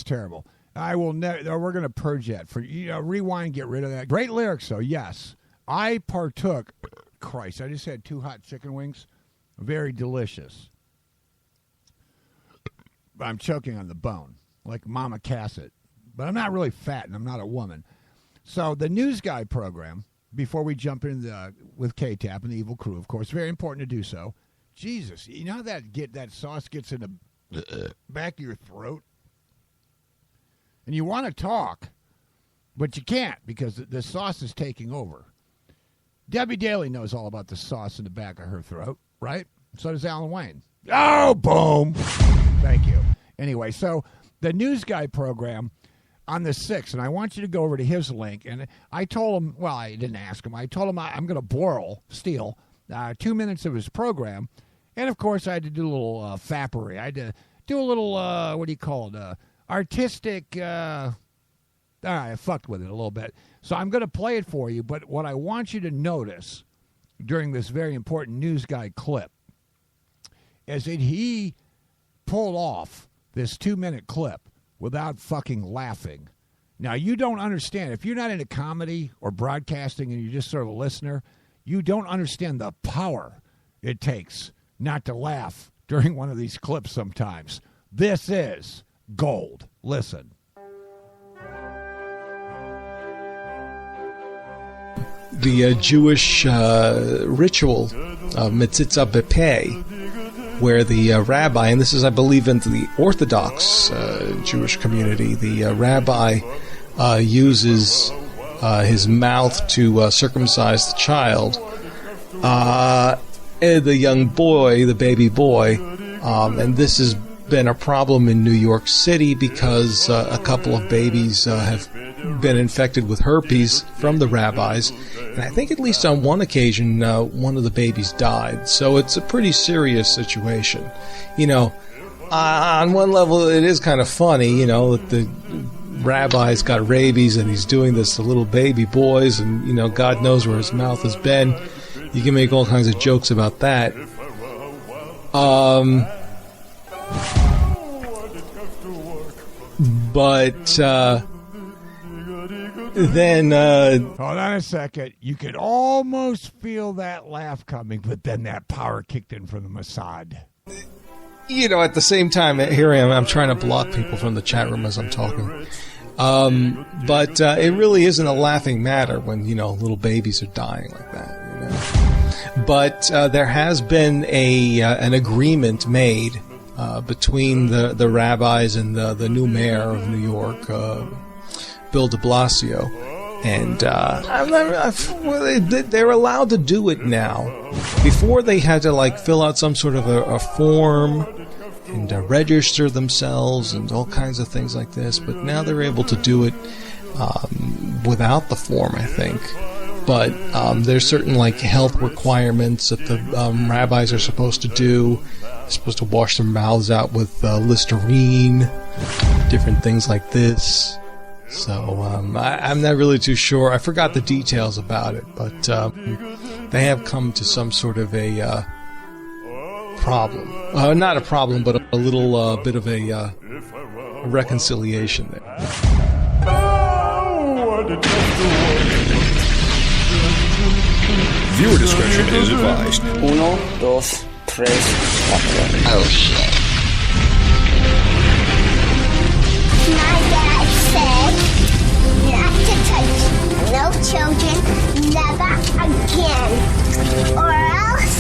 Terrible. I will never. We're going to purge that for rewind. Get rid of that. Great lyrics, though. Yes, I partook. Christ, I just had 2 hot chicken wings. Very delicious. I'm choking on the bone like Mama Cassett, but I'm not really fat and I'm not a woman. So the News Guy program. Before we jump in with KTap and the Evil Crew, of course, very important to do so. Jesus, you know how that sauce gets in the back of your throat. And you want to talk, but you can't because the sauce is taking over. Debbie Daly knows all about the sauce in the back of her throat, right? So does Alan Wayne. Oh, boom. Thank you. Anyway, so the News Guy program on the 6th, and I want you to go over to his link. And I told him, well, I didn't ask him. I told him I'm going to steal 2 minutes of his program. And, of course, I had to do a little fappery. I had to do a little, what do you call it, artistic, all right, I fucked with it a little bit. So I'm going to play it for you, but what I want you to notice during this very important News Guy clip is that he pulled off this 2-minute clip without fucking laughing. Now, you don't understand. If you're not into comedy or broadcasting and you're just sort of a listener, you don't understand the power it takes not to laugh during one of these clips sometimes. This is gold. Listen. The Jewish ritual of Mitzitza B'Peh, where the rabbi, and this is, I believe, into the Orthodox Jewish community, the rabbi uses his mouth to circumcise the child. The young boy, the baby boy, and this has been a problem in New York City because a couple of babies have been infected with herpes from the rabbis, and I think at least on one occasion one of the babies died. So it's a pretty serious situation. On one level it is kind of funny, that the rabbi's got rabies and he's doing this to little baby boys, and God knows where his mouth has been. You can make all kinds of jokes about that. But then hold on a second. You could almost feel that laugh coming, but then that power kicked in from the Mossad. At the same time, here I am. I'm trying to block people from the chat room as I'm talking. But it really isn't a laughing matter when little babies are dying like that. But there has been an agreement made between the rabbis and the new mayor of New York, Bill de Blasio, and they're allowed to do it now. Before they had to fill out some sort of a form register themselves and all kinds of things like this. But now they're able to do it without the form, I think. But there's certain health requirements that the rabbis are supposed to do. They're supposed to wash their mouths out with Listerine, different things like this. So I'm not really too sure. I forgot the details about it, but they have come to some sort of a problem. Not a problem, but a little bit of a reconciliation there. Viewer discretion is advised. 1, 2, 3, 4. Oh shit. My dad said not to touch no children, never again. Or else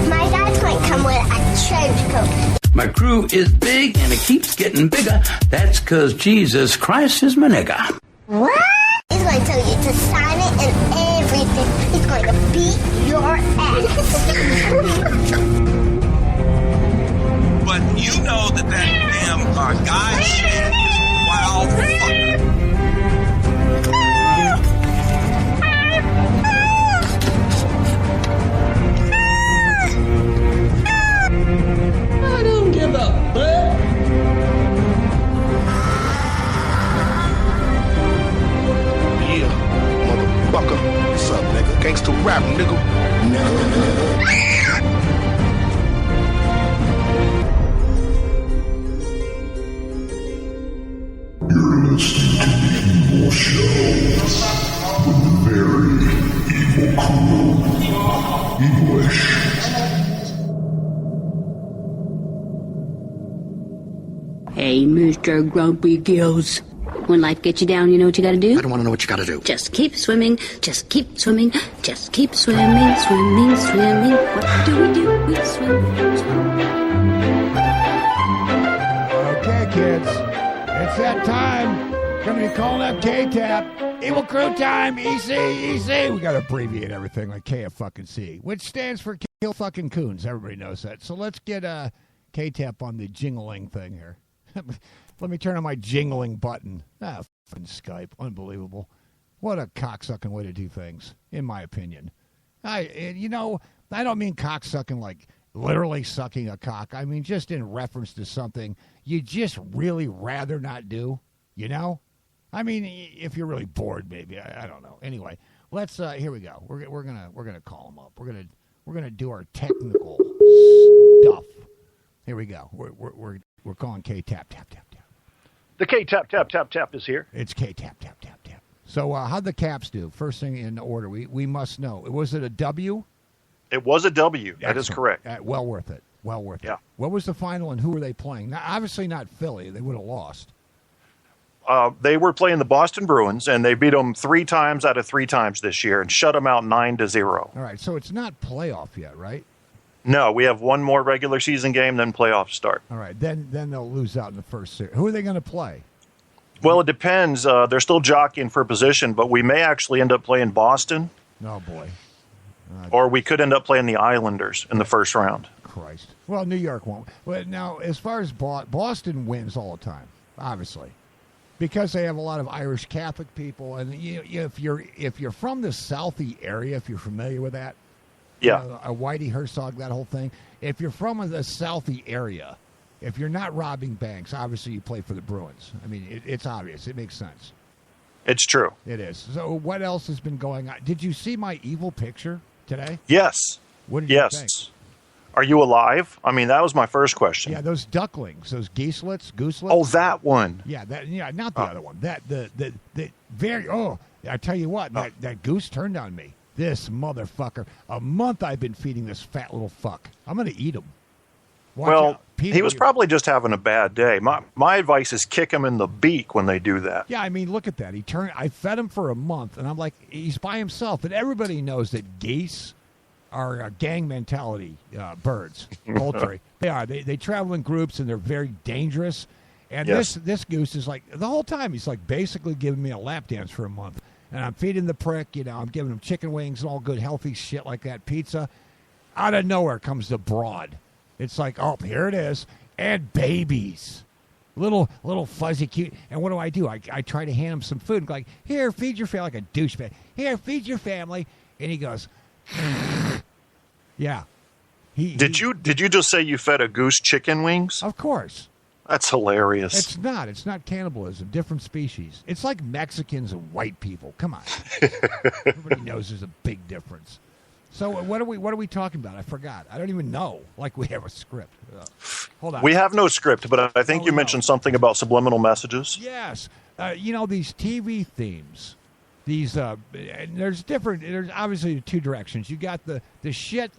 my dad's going to come with a trench coat. My crew is big and it keeps getting bigger. That's because Jesus Christ is my nigga. What? He's going to tell you to sign it and everything. He's going to beat your ass. But you know that damn guy shit is wild fucker. I don't give a fuck. Yeah, motherfucker. What's up, nigga? Gangsta rap, nigga. You're listening to the Evil Show with the very evil crew. Evilish. Hey, Mr. Grumpy Gills. When life gets you down, you know what you gotta do? I don't want to know what you gotta do. Just keep swimming, just keep swimming, just keep swimming, swimming, swimming. What do? We swim. Okay, kids. It's that time. Gonna be calling up KTap. Evil Crew time. EC. We gotta abbreviate everything like KFC, which stands for Kill Fucking Coons. Everybody knows that. So let's get KTap on the jingling thing here. Let me turn on my jingling button. Fucking Skype. Unbelievable. What a cocksucking way to do things, in my opinion. I don't mean cocksucking like literally sucking a cock. I mean just in reference to something you just really rather not do, you know? I mean, if you're really bored, maybe. I don't know. Anyway, let's here we go. We're gonna call him up. We're gonna do our technical stuff. Here we go. We're calling KTap. Tap. The KTap is here. It's KTap. So how'd the Caps do? First thing in order, we must know. Was it a W? It was a W. Excellent. That is correct. Well worth it. Yeah. What was the final and who were they playing? Now, obviously not Philly. They would have lost. They were playing the Boston Bruins, and they beat them 3 times out of 3 times this year and shut them out 9-0. All right, so it's not playoff yet, right? No, we have one more regular season game, then playoffs start. All right, then they'll lose out in the first series. Who are they going to play? Well, it depends. They're still jockeying for position, but we may actually end up playing Boston. Oh, boy. Or we could end up playing the Islanders in the first round. Christ. Well, New York won't. But now, as far as Boston wins all the time, obviously, because they have a lot of Irish Catholic people, and if you're from the Southie area, if you're familiar with that, yeah, a Whitey Herzog, that whole thing. If you're from the Southie area, if you're not robbing banks, obviously you play for the Bruins. I mean, it's obvious. It makes sense. It's true. It is. So what else has been going on? Did you see my evil picture today? Yes. What did you think? Are you alive? I mean, that was my first question. Yeah, those ducklings, those gooselets. Oh, that one. Yeah, not the other one. That the very. Oh, I tell you what, that goose turned on me. This motherfucker. A month I've been feeding this fat little fuck. I'm gonna eat him. He was probably just having a bad day. My advice is kick him in the beak when they do that. Yeah, I mean, look at that. I fed him for a month, and I'm like, he's by himself. And everybody knows that geese are gang mentality birds, poultry. They are. They travel in groups, and they're very dangerous. And yes. this goose is like, the whole time, he's like basically giving me a lap dance for a month. And I'm feeding the prick, I'm giving him chicken wings and all good healthy shit like that, pizza. Out of nowhere comes the broad. It's like, oh, here it is. and babies. Little fuzzy cute. And what do? I try to hand him some food and go like, here, feed your family, like a douchebag. Here, feed your family. And he goes, yeah. Did you just say you fed a goose chicken wings? Of course. That's hilarious. It's not cannibalism. Different species. It's like Mexicans and white people. Come on. Everybody knows there's a big difference. So what are we talking about? I forgot. I don't even know. Like we have a script. Hold on. We have no script, but I think you mentioned something about subliminal messages. Yes. These TV themes. These there's obviously two directions. You got the shit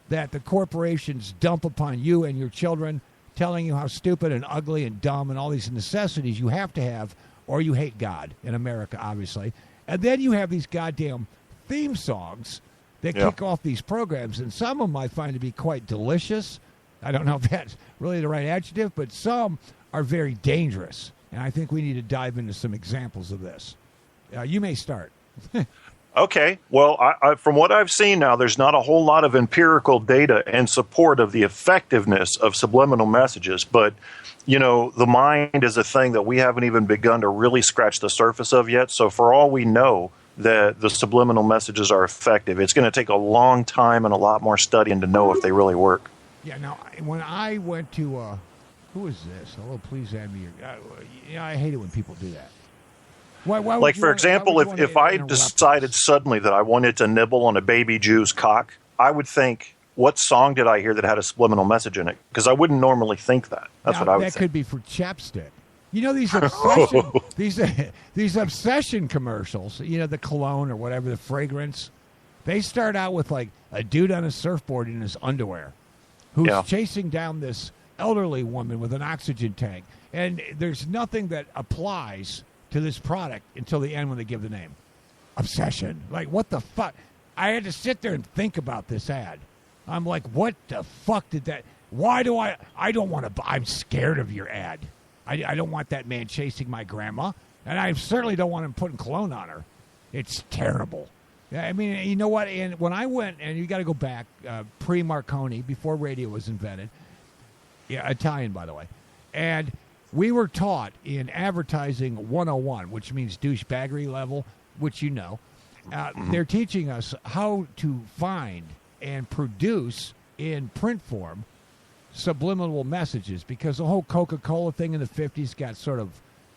that the corporations dump upon you and your children, telling you how stupid and ugly and dumb and all these necessities you have to have, or you hate God in America, obviously. And then you have these goddamn theme songs that kick off these programs, and some of them I find to be quite delicious. I don't know if that's really the right adjective, but some are very dangerous. And I think we need to dive into some examples of this. You may start. Okay. Well, I, from what I've seen now, there's not a whole lot of empirical data in support of the effectiveness of subliminal messages. But, the mind is a thing that we haven't even begun to really scratch the surface of yet. So for all we know that the subliminal messages are effective, it's going to take a long time and a lot more studying to know if they really work. Yeah. Now, when I went to, who is this? Oh, please add me your, I hate it when people do that. Why for example, if I decided suddenly that I wanted to nibble on a baby Jew's cock, I would think, what song did I hear that had a subliminal message in it? Because I wouldn't normally think that. That's what I would think. That could be for chapstick. These obsession commercials, the cologne or whatever, the fragrance, they start out with like a dude on a surfboard in his underwear who's chasing down this elderly woman with an oxygen tank. And there's nothing that applies to this product until the end when they give the name. Obsession. Like, what the fuck? I had to sit there and think about this ad. I'm like, what the fuck did that... Why do I don't want to... I'm scared of your ad. I don't want that man chasing my grandma, and I certainly don't want him putting cologne on her. It's terrible. I mean, you know what? And when I went, and you got to go back, pre-Marconi, before radio was invented. Yeah, Italian, by the way. And... we were taught in advertising 101, which means douchebaggery level, which they're teaching us how to find and produce in print form subliminal messages, because the whole Coca-Cola thing in the 50s got sort of,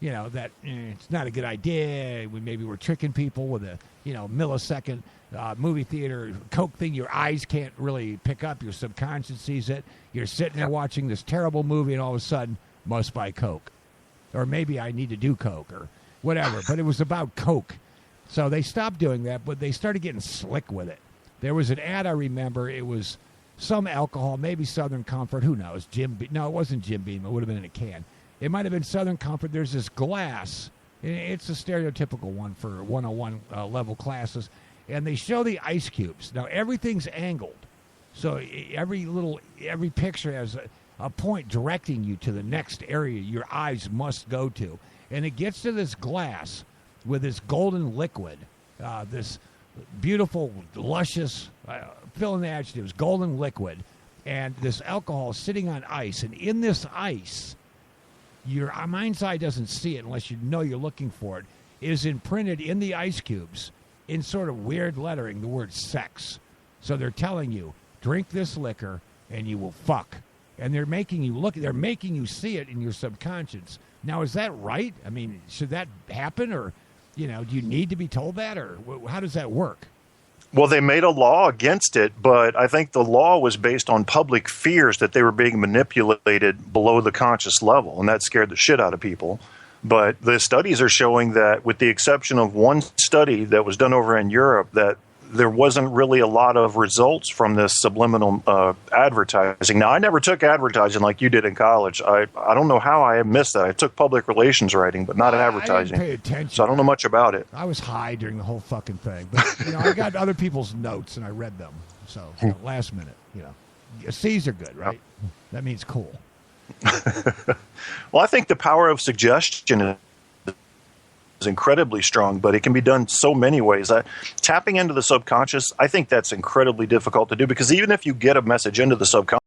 that it's not a good idea. Maybe we're tricking people with a, millisecond movie theater Coke thing your eyes can't really pick up. Your subconscious sees it. You're sitting there watching this terrible movie, and all of a sudden, must buy Coke. Or maybe I need to do Coke or whatever. But it was about Coke. So they stopped doing that, but they started getting slick with it. There was an ad I remember. It was some alcohol, maybe Southern Comfort. Who knows? No, it wasn't Jim Beam. It would have been in a can. It might have been Southern Comfort. There's this glass. It's a stereotypical one for 101 level classes. And they show the ice cubes. Now, everything's angled. So every picture has a point directing you to the next area your eyes must go to. And it gets to this glass with this golden liquid, this beautiful, luscious, fill in the adjectives, golden liquid, and this alcohol sitting on ice. And in this ice, your mind's eye doesn't see it unless you know you're looking for it, is imprinted in the ice cubes in sort of weird lettering, the word sex. So they're telling you, drink this liquor and you will fuck. And they're making you see it in your subconscious. Now, is that right? I mean, should that happen? Or, do you need to be told that? Or how does that work? Well, they made a law against it, but I think the law was based on public fears that they were being manipulated below the conscious level, and that scared the shit out of people. But the studies are showing that, with the exception of one study that was done over in Europe, that there wasn't really a lot of results from this subliminal advertising. Now, I never took advertising like you did in college. I don't know how I missed that. I took public relations writing, but not advertising. I didn't pay attention. So I don't know much about it. I was high during the whole fucking thing. But, I got other people's notes, and I read them. So, last minute, C's are good, right? That means cool. Well, I think the power of suggestion is incredibly strong, but it can be done so many ways. Tapping into the subconscious, I think that's incredibly difficult to do, because even if you get a message into the subconscious,